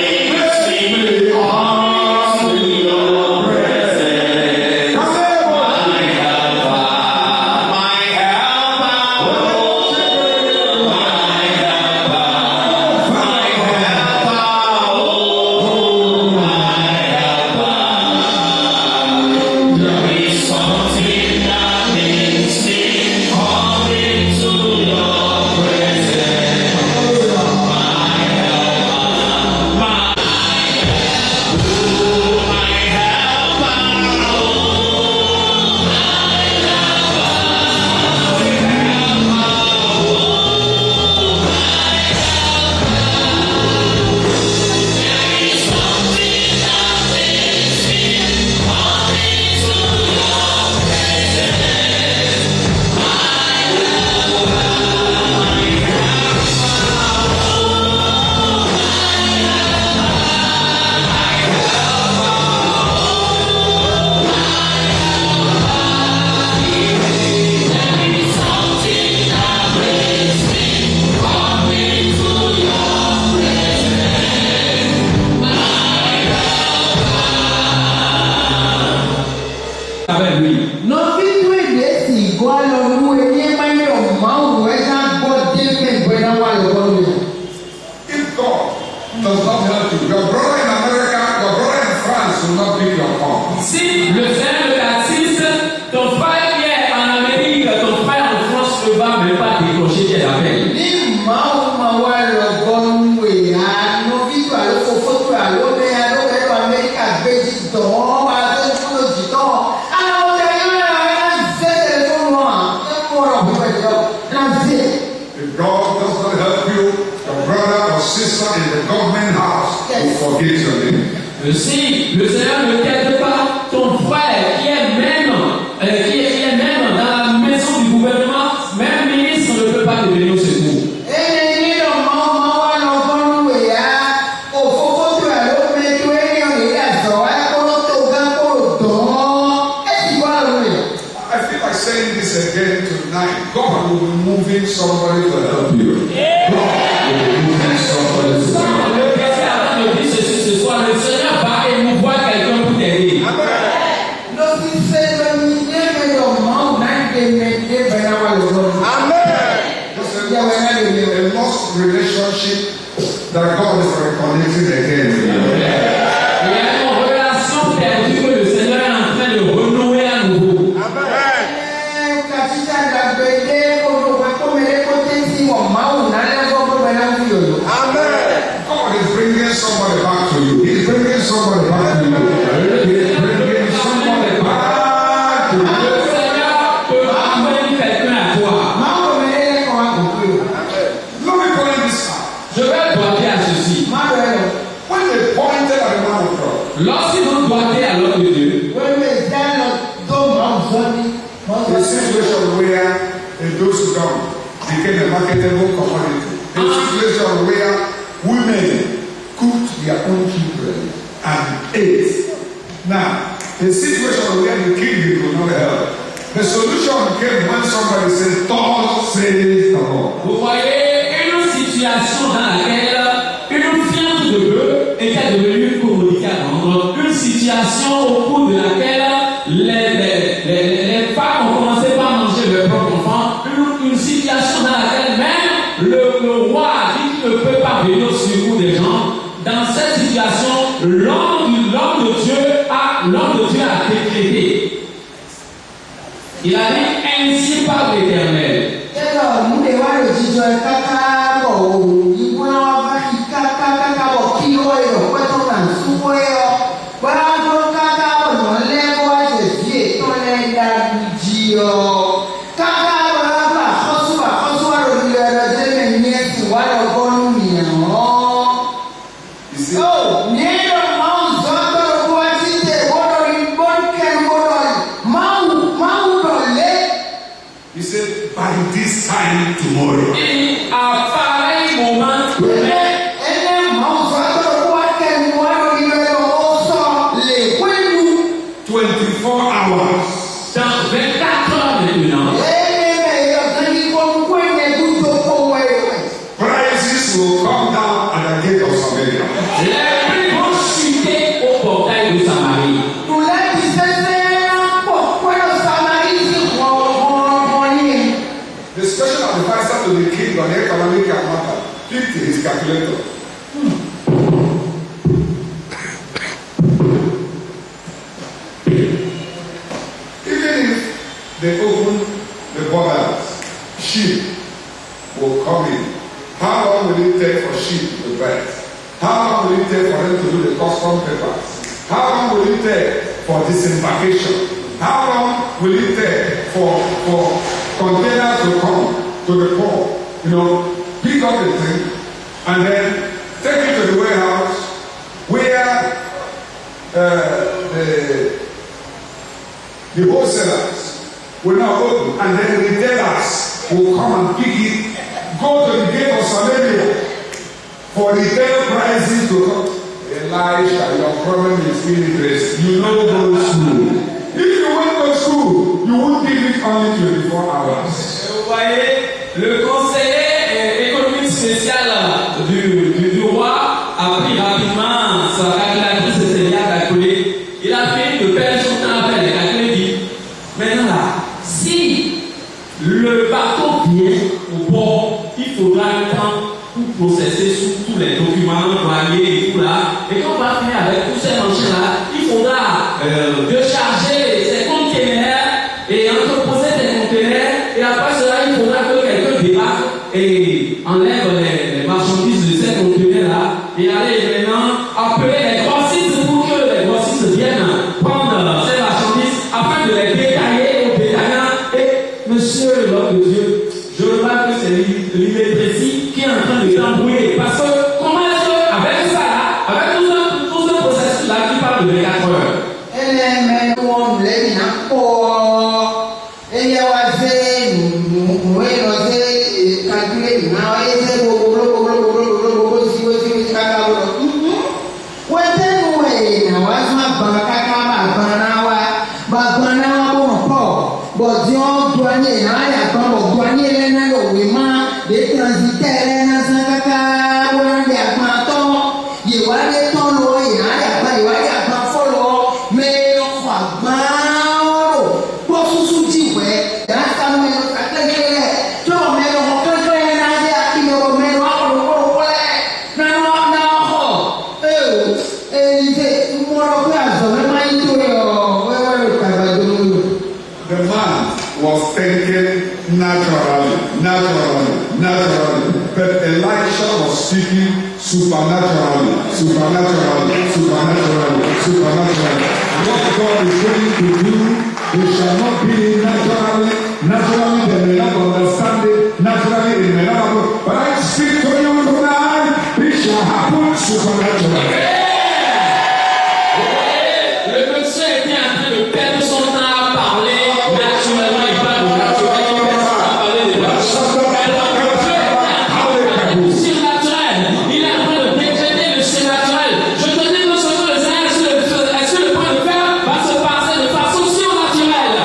[SPEAKER 2] come to your presence, my helper. My helper, oh, my helper. My helper, oh, my helper. There is something that makes me come into your presence, my helper. My avec lui. If God does not help you, your brother in America, your brother in France will not pick your call.
[SPEAKER 3] Si le frère le taxiste, ton frère qui est en Amérique, ton frère en France ne va même pas décrocher tes appels.
[SPEAKER 2] If God does not help you, your brother or sister in the government house will forget your name.
[SPEAKER 3] Si le Seigneur ne t'aide pas, ton frère qui est même dans la maison du gouvernement, même ministre ne peut pas te venir au secours.
[SPEAKER 2] I feel like saying this again tonight. God will be moving somebody to help you. God will be moving somebody to help you.
[SPEAKER 3] Le verset avant de dire ceci ce soir, le Seigneur va émouvoir quelqu'un pour t'aider.
[SPEAKER 2] A lost relationship that God is reconnecting again.
[SPEAKER 3] Il y a une relation perdue que le Seigneur est en train de renouer à nouveau.
[SPEAKER 2] God is bringing somebody back to you. He's bringing somebody back to you. He's bringing somebody back to you.
[SPEAKER 3] Le Seigneur peut amener quelqu'un à toi.
[SPEAKER 2] Let me point this out.
[SPEAKER 3] Je vais doiter à ceci.
[SPEAKER 2] When they pointed at the man of God,
[SPEAKER 3] Lorsqu'ils ont doigté à l'homme de Dieu,
[SPEAKER 2] a situation where a dose down became a marketable commodity. A situation where women cooked their own children and ate. Now, a situation where the king could not help. The solution came when somebody said, "Thus says the Lord."
[SPEAKER 3] qui ne peut pas venir au secours des gens, dans cette situation, l'homme de Dieu a décrété. Il a dit ainsi par l'Éternel.
[SPEAKER 2] He said, by this time tomorrow.
[SPEAKER 3] Et à pareil moment,
[SPEAKER 2] 24 hours.
[SPEAKER 3] dans 24 heures maintenant,
[SPEAKER 2] Prices will come down at the gate of Samaria.
[SPEAKER 3] les prix vont chuter au portail de Samarie.
[SPEAKER 2] The special advisor to the king on economic matter picked his calculator. Even if they open the borders, sheep will come in. How long will it take for sheep to birth? How long will it take for them to do the custom papers? How long will it take for disembarkation? How long will it take for containers to come to the port? You know, pick up the thing and then take it to the warehouse where the wholesalers will now open, and then retailers will come and pick it, go to the gate of Samaria for retail pricing to come. Elisha, your problem is illiteracy. You know go to school. If you went to school, you would give it only 24 hours.
[SPEAKER 3] Vous voyez, le conseiller économique spécial du roi a pris rapidement sa calculatrice et s'est mis à calculer. Il a fait de perdre son temps à faire les calculs. Il dit, maintenant là, si le bateau vient au port, il faudra un temps pour processer sous tous les documents, douaniers et tout là. Et quand on va finir avec tous ces machins là, il faudra décharger ces conteneurs et entreposer ces conteneurs. Et après cela, il faudra que quelqu'un débarque et enlève les marchandises de ces conteneurs là. Et aller maintenant appeler les grossistes pour que les grossistes viennent prendre ces marchandises afin de les détailler aux détaillants. Et monsieur l'homme de Dieu, je remarque que c'est l'illetrécie qui est en train de l'embrouiller. Parce que comment est-ce qu'avec ça là, avec tout ce processus là qui parle de 24 heures,
[SPEAKER 2] naturally, but Elisha was speaking supernaturally. And what God is going to do, it shall not be naturally they may not understand it, naturally they may not know. But I speak to you tonight, it shall happen supernaturally.
[SPEAKER 3] le monsieur était en train de perdre son temps à parler naturellement et pas de naturellement. Il est en train de décréter le surnaturel. Je te dis que ce que le Seigneur est sur le point de faire va se passer de façon surnaturelle.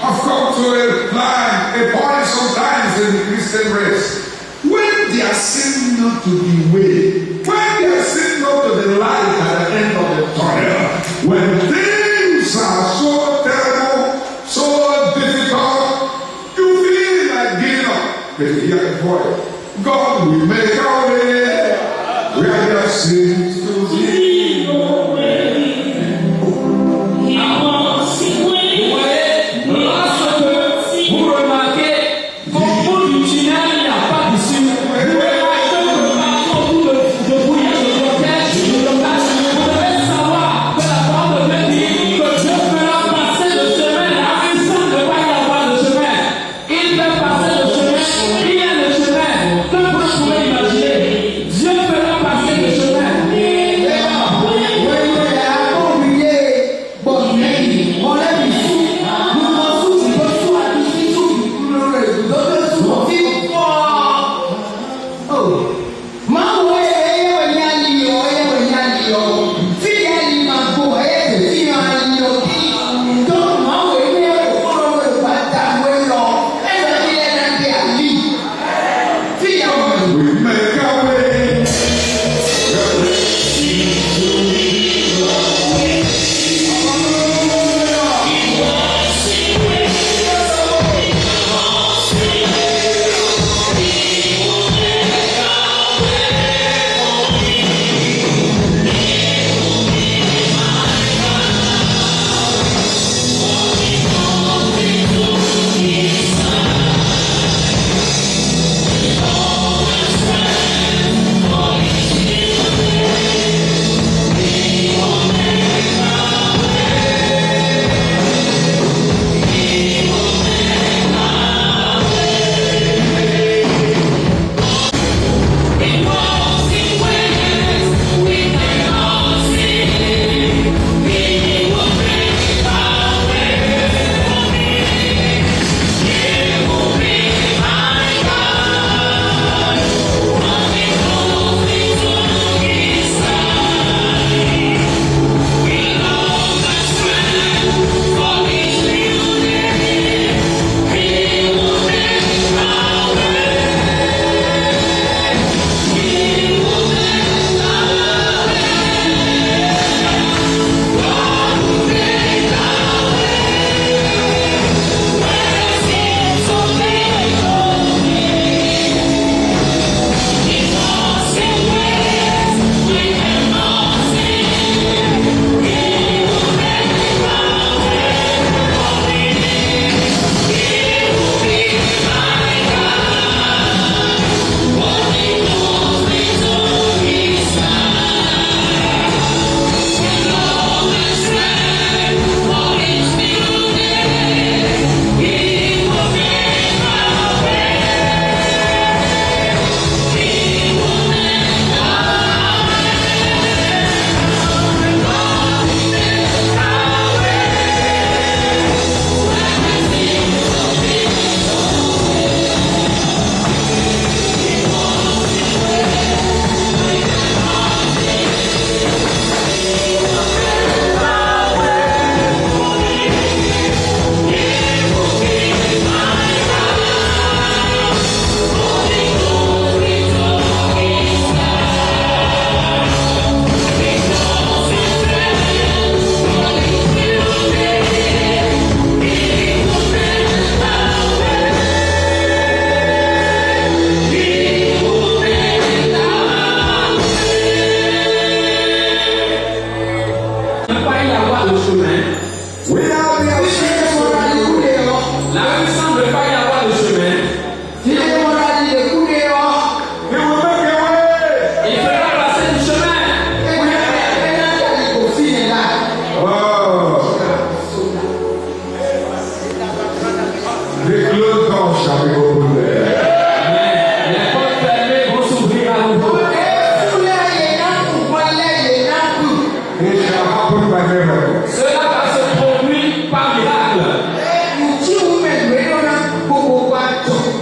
[SPEAKER 2] I've come to a point sometimes in the Christian race when they are saying not to the way, when they are saying not to the light at the end of the tunnel, when things are so terrible, so difficult, you feel like giving up. But you hear the voice, God will make our way where there seems to be no way.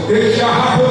[SPEAKER 4] It shall happen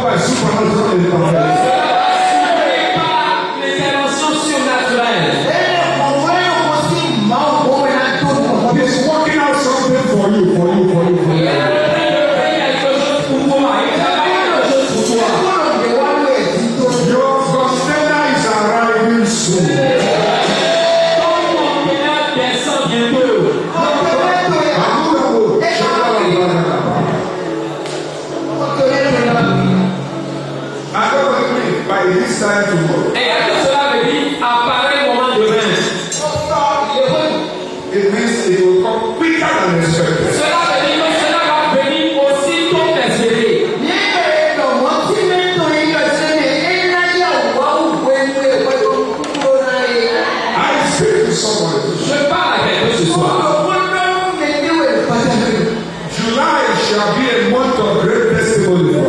[SPEAKER 2] shall be a month of great testimony for you.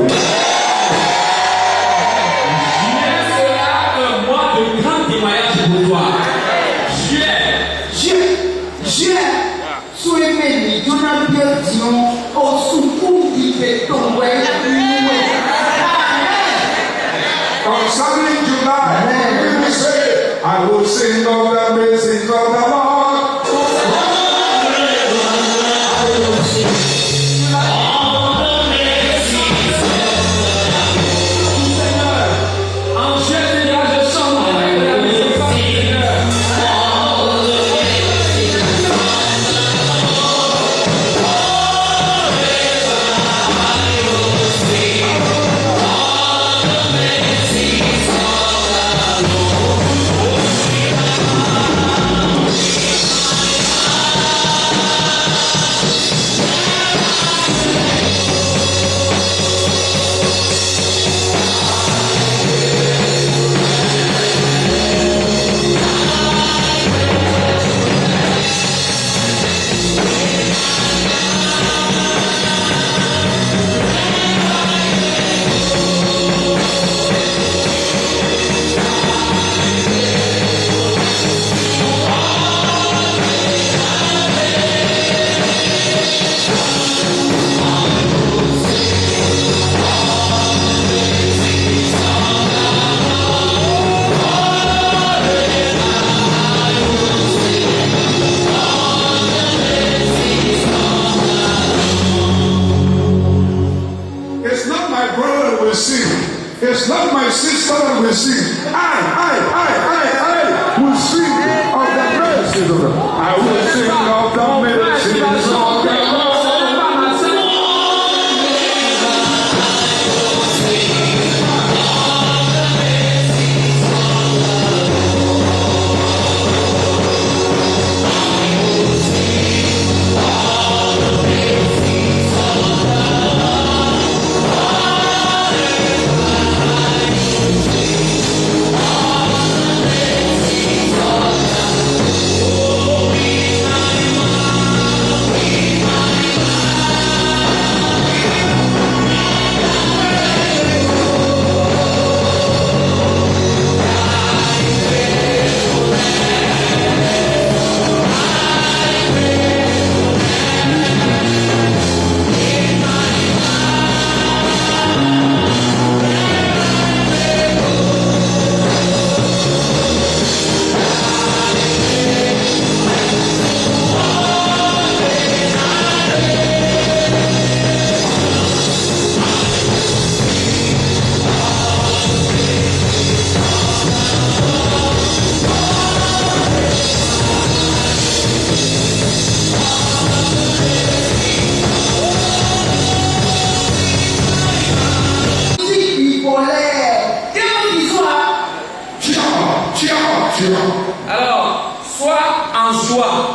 [SPEAKER 3] Juillet sera un mois de grand témoignage pour toi.
[SPEAKER 4] Juillet, souhaitez Jonathan Dion au secours du béton.
[SPEAKER 2] Concerning July, we will say, I will sing of the blessings of the Lord. It's not my sister that will sing. I will sing of the mercies of God. I will sing of the mercies of God.
[SPEAKER 3] Alors, sois en joie.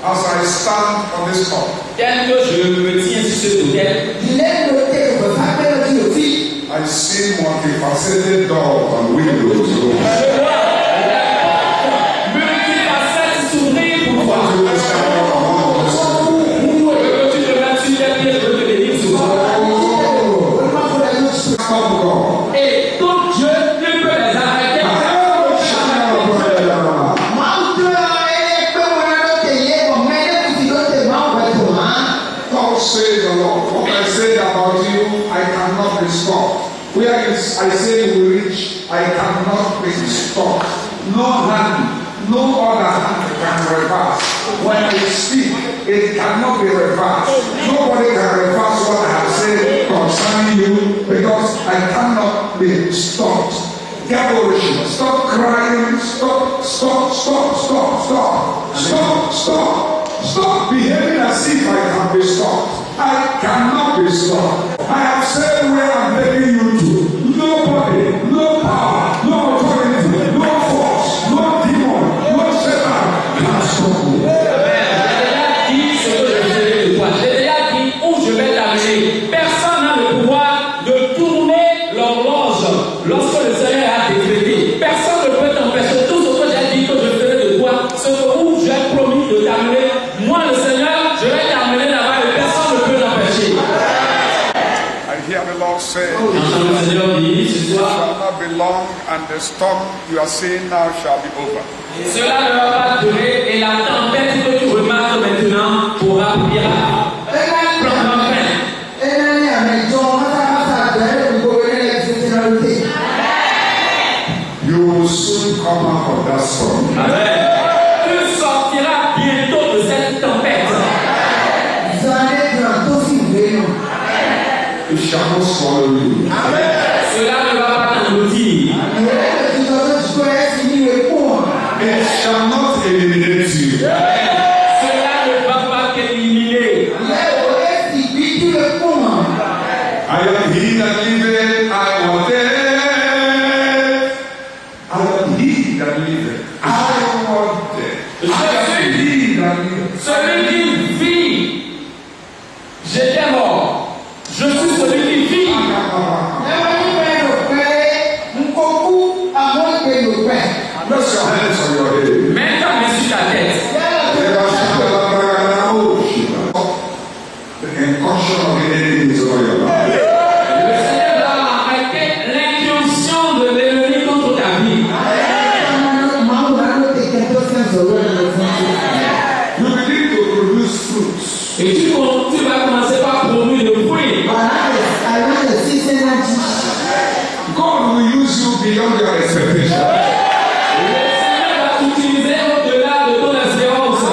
[SPEAKER 2] As I stand on this call,
[SPEAKER 3] Tel que je me tiens sur cet autel,
[SPEAKER 2] I see multifaceted doors and windows.
[SPEAKER 3] je vois multifacettes s'ouvrir pour toi. Tu te mets sur tes pieds, je veux te bénir ce soir. Et donc Dieu ne peut les arrêter.
[SPEAKER 2] God says the Lord, what I said about you, I cannot be stopped. Where I say you will reach, I cannot be stopped. No hand, no other hand can reverse. When I speak, it cannot be reversed. Nobody can reverse what I have said concerning you because I cannot be stopped. Gaborishin, stop crying, stop behaving as if I can be stopped. I cannot be stopped. I have said where I'm taking you to. Nobody, no power, no authority, no force, no demon, no Satan can stop me.
[SPEAKER 3] J'ai déjà dit où je vais t'amener. Personne n'a le pouvoir de tourner l'horloge lorsque le Seigneur a décrété. Personne ne peut t'empêcher. Tout ce que j'ai dit que je ferai de toi, ce que où j'ai promis de t'amener, moi le Seigneur, je vais t'amener là-bas.
[SPEAKER 2] say,
[SPEAKER 3] J'entends le Seigneur dire ce
[SPEAKER 2] it
[SPEAKER 3] soir,
[SPEAKER 2] shall not be long, and the storm you are seeing now shall be over.
[SPEAKER 3] cela ne va pas durer et la tempête que tu remarques maintenant pourra prendre fin.
[SPEAKER 2] You will soon come out of that storm.
[SPEAKER 3] Amen. Tu sortiras bientôt de cette tempête.
[SPEAKER 2] It shall not swallow you.
[SPEAKER 3] Cela ne va pas t'engloutir.
[SPEAKER 2] It shall not eliminate you.
[SPEAKER 3] Cela ne va pas t'éliminer.
[SPEAKER 2] I am he that liveth, I was dead. I am he that liveth, I was dead. I am he that liveth.
[SPEAKER 3] Celui qui vit, j'étais mort. Je suis celui qui vit.
[SPEAKER 2] Bless your hands on your head.
[SPEAKER 3] Mets ta main sur ta tête.
[SPEAKER 2] The incursion of the enemy is over your life.
[SPEAKER 3] Le Seigneur va arrêter l'incursion de l'ennemi contre ta vie.
[SPEAKER 2] You begin to produce fruits.
[SPEAKER 3] Et tu vas commencer par produire des fruits.
[SPEAKER 2] God will use you beyond your expectation.
[SPEAKER 3] Le Seigneur va t'utiliser au-delà de ton espérance.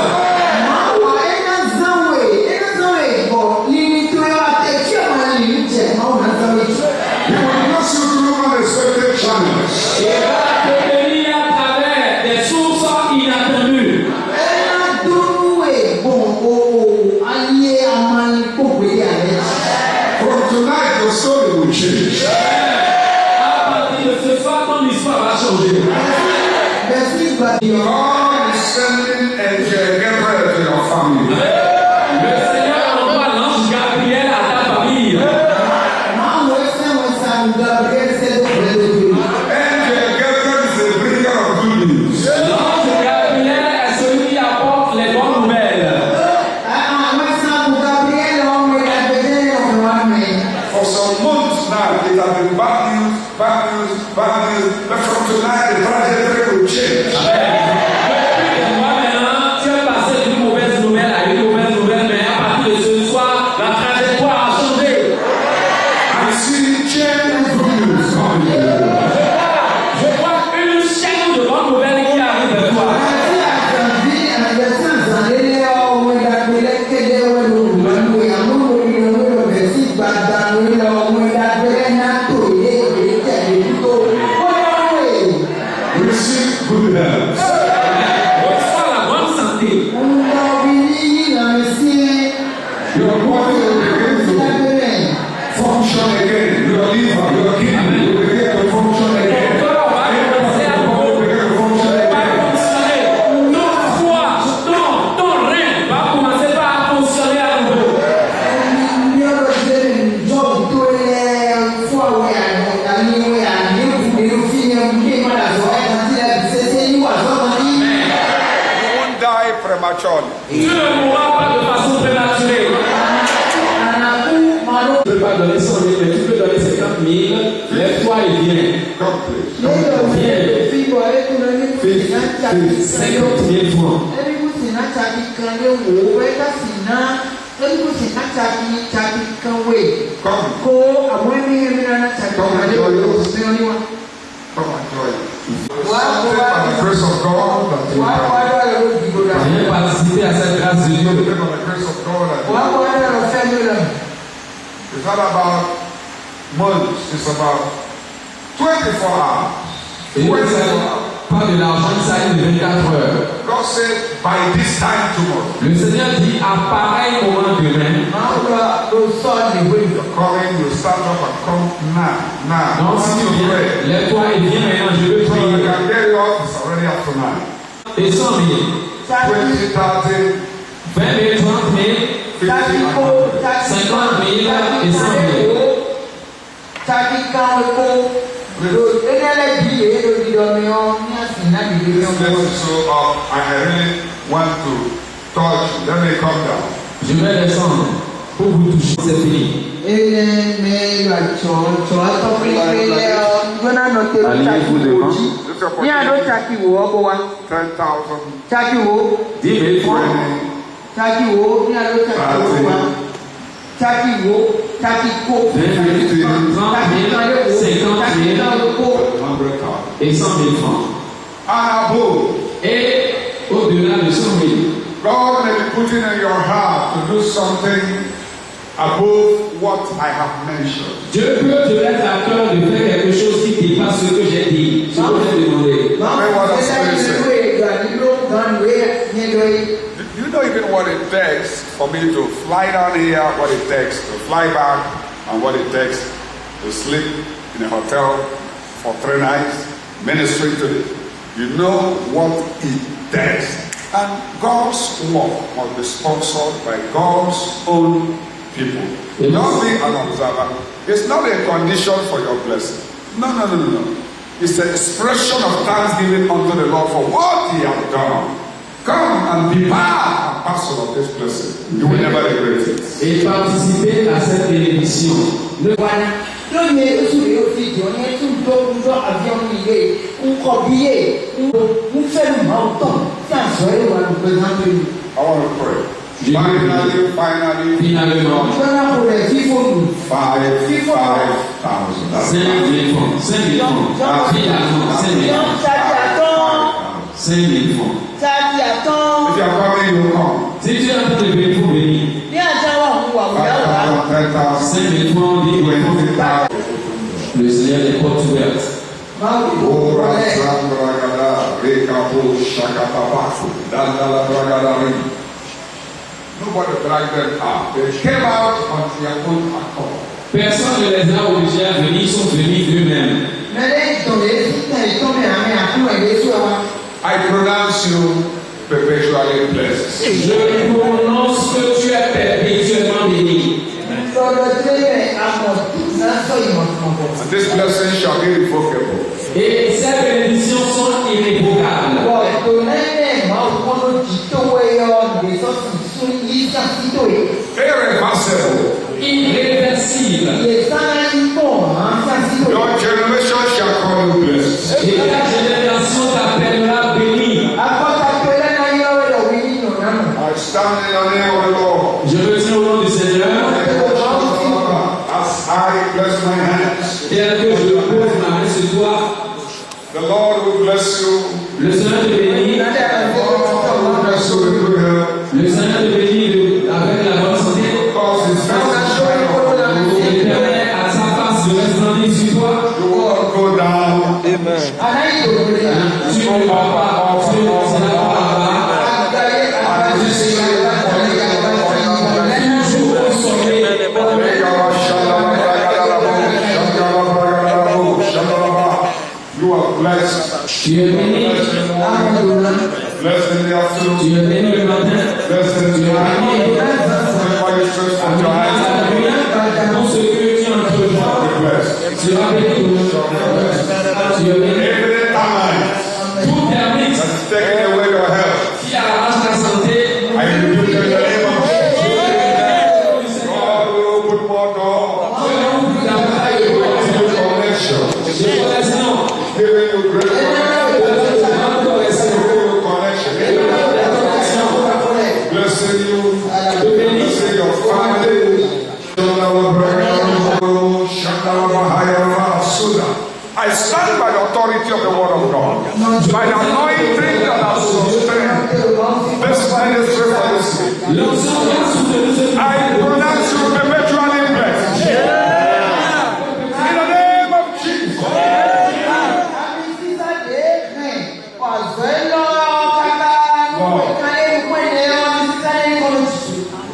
[SPEAKER 2] He will use you through unexpected channels.
[SPEAKER 3] Il va te bénir à travers des sources inattendues.
[SPEAKER 2] From tonight, your story will change.
[SPEAKER 3] À partir de ce soir, ton histoire va changer.
[SPEAKER 2] God is sending angel Gabriel to your family.
[SPEAKER 3] Le Seigneur envoie l'ange Gabriel à ta famille.
[SPEAKER 2] Angel Gabriel is the bringer of good news.
[SPEAKER 3] L'ange Gabriel est celui qui apporte les bonnes nouvelles.
[SPEAKER 2] For some months now, it has been bad news, bad news, bad news. But from tonight, the trajectory will change.
[SPEAKER 3] Depuis des mois maintenant, tu es passé d'une mauvaise nouvelle à une mauvaise nouvelle, mais à partir de ce soir, la trajectoire a changé.
[SPEAKER 2] I see change good news coming.
[SPEAKER 3] Je vois une chaîne de bonnes nouvelles qui arrive vers toi.
[SPEAKER 2] Receive good health.
[SPEAKER 3] Reçois la bonne santé.
[SPEAKER 2] Your body will begin to function again. Your liver, your kidney will begin to function again.
[SPEAKER 3] Ton corps va commencer à fonctionner. Ton foie, ton rein va commencer par fonctionner à nouveau.
[SPEAKER 2] You won't die prematurely.
[SPEAKER 3] Tu ne mourras pas de façon prématurée. Tu ne peux pas donner 100 000, mais tu peux donner 50 000. Lève-toi et viens.
[SPEAKER 2] God please.
[SPEAKER 3] 50 000 francs.
[SPEAKER 2] Come and join us. By the grace of God that you can.
[SPEAKER 3] Viens participer à cette grâce de Dieu.
[SPEAKER 2] By the grace of God that you can. It's not about months, it's about 24 hours.
[SPEAKER 3] Et il ne s'agit pas de l'argent, il s'agit de 24 heures.
[SPEAKER 2] God said, by this time tomorrow.
[SPEAKER 3] Le Seigneur dit à pareil moment demain.
[SPEAKER 2] Calling, you start up and come now.
[SPEAKER 3] Donc si tu
[SPEAKER 2] You
[SPEAKER 3] viens,
[SPEAKER 2] pray.
[SPEAKER 3] lève-toi et viens maintenant, je veux
[SPEAKER 2] So you
[SPEAKER 3] prier.
[SPEAKER 2] can get it off, it's already after 9.
[SPEAKER 3] Et 100 000,
[SPEAKER 2] 20, 30,
[SPEAKER 3] 20 000, 30 000,
[SPEAKER 2] 50,
[SPEAKER 3] 50 000 et 100 000.
[SPEAKER 2] This place is so up, and I really want to touch you. Let me come down.
[SPEAKER 3] Je vais descendre pour vous toucher. C'est fini. Aliez-vous devant. 10 000 francs. 100 000 francs. Et au-delà de 100 000.
[SPEAKER 2] God may be putting in your heart to do something above what I have mentioned.
[SPEAKER 3] Dieu peut te mettre à cœur de faire quelque chose qui dépasse ce que j'ai dit, ce que j'ai demandé.
[SPEAKER 2] You know even what it takes for me to fly down here, what it takes to fly back, and what it takes to sleep in a hotel for 3 nights, ministering to it. You know what it takes. And God's work must be sponsored by God's own people. Don't be an observer. It's not a condition for your blessing. No. It's an expression of thanksgiving unto the Lord for what He has done. Come and be part and parcel of this blessing. You will never regret it.
[SPEAKER 3] Et participer à cette bénédiction.
[SPEAKER 2] I want to pray. Finally,
[SPEAKER 3] Finalement,
[SPEAKER 2] 5,000.
[SPEAKER 3] 5 000 francs. 5 000 francs. 5 000 francs. 5 000 francs.
[SPEAKER 2] If you are coming, you come.
[SPEAKER 3] Si tu es en train de venir, il faut venir. 5 000 francs, 10 000 francs. Le Seigneur est porte ouverte.
[SPEAKER 2] Nobody dragged them out. They came out on their own accord.
[SPEAKER 3] Personne ne les a obligés à venir, ils sont venus d'eux-mêmes.
[SPEAKER 2] I pronounce you perpetually blessed.
[SPEAKER 3] Je prononce que tu es perpétuellement béni.
[SPEAKER 2] And this blessing shall be irrevocable.
[SPEAKER 3] Et ces bénédictions sont irrévocables.
[SPEAKER 2] Irreversible.
[SPEAKER 3] Irréversibles.
[SPEAKER 2] Your generation shall call you blessed.
[SPEAKER 3] Et ta génération t'appellera béni.
[SPEAKER 2] I stand in the name of the Lord.
[SPEAKER 3] Je me tiens au nom du Seigneur.
[SPEAKER 2] As I bless my hands,
[SPEAKER 3] Tel que je pose ma main sur toi,
[SPEAKER 2] the Lord will bless you.
[SPEAKER 3] le Seigneur te bénit.
[SPEAKER 2] The Lord will bless you with good health.
[SPEAKER 3] Le Seigneur te bénit avec la bonne santé.
[SPEAKER 2] Cause His face to shine upon you.
[SPEAKER 3] Il permet à sa face de resplendir sur toi.
[SPEAKER 2] You will not go down.
[SPEAKER 3] Tu ne vas pas, tu ne seras pas là-bas. Toujours au sommet.
[SPEAKER 2] You are blessed.
[SPEAKER 3] Tu es béni.
[SPEAKER 2] Blessed in the afternoon.
[SPEAKER 3] Tu es béni le matin.
[SPEAKER 2] Blessed in the evening. Whenever you stretch forth your hands,
[SPEAKER 3] Dans ce que tu entreprends,
[SPEAKER 2] be blessed.
[SPEAKER 3] tu seras béni. Tu es béni.
[SPEAKER 2] Every time
[SPEAKER 3] Tout permis.
[SPEAKER 2] that is taking away your health,
[SPEAKER 3] Qui arrache ta santé,
[SPEAKER 2] I rebuke you in the name of Jesus. God will open more doors. New connection. Giving you great connection. Blessing you. Blessing your family. I stand by the authority of the word of God. By the anointing that has sustained this ministry for this week. I pronounce you perpetually blessed. In the name of Jesus.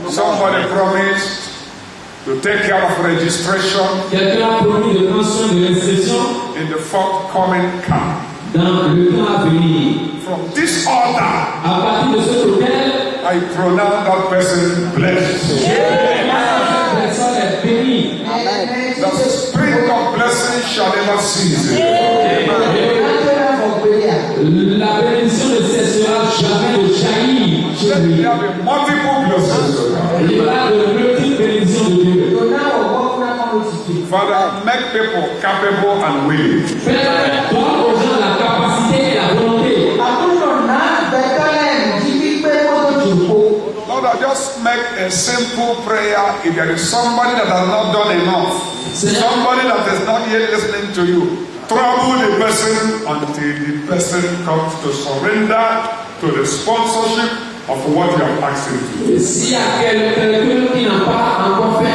[SPEAKER 2] Somebody promised to take care of registration
[SPEAKER 3] quelqu'un a promis de prendre soin de l'inscription
[SPEAKER 2] in the forthcoming camp.
[SPEAKER 3] dans le temps à venir.
[SPEAKER 2] From this altar,
[SPEAKER 3] À partir de cet hôtel,
[SPEAKER 2] I pronounce that person blessed.
[SPEAKER 3] la personne est bénie.
[SPEAKER 2] The spring of blessing shall never cease.
[SPEAKER 3] La bénédiction ne cessera jamais de jaillir chez
[SPEAKER 2] Let
[SPEAKER 3] lui.
[SPEAKER 2] there be multiple blessings.
[SPEAKER 3] Il y aura de multiples bénédictions de Dieu.
[SPEAKER 2] Father, make people capable and willing.
[SPEAKER 3] Père, donne aux gens la capacité et la volonté.
[SPEAKER 2] Lord, I just make a simple prayer. If there is somebody that has not done enough, somebody that is not yet listening to you, trouble the person until the person comes to surrender to the sponsorship of what you have asked him to do.
[SPEAKER 3] S'il y a quelqu'un qui n'a pas encore fait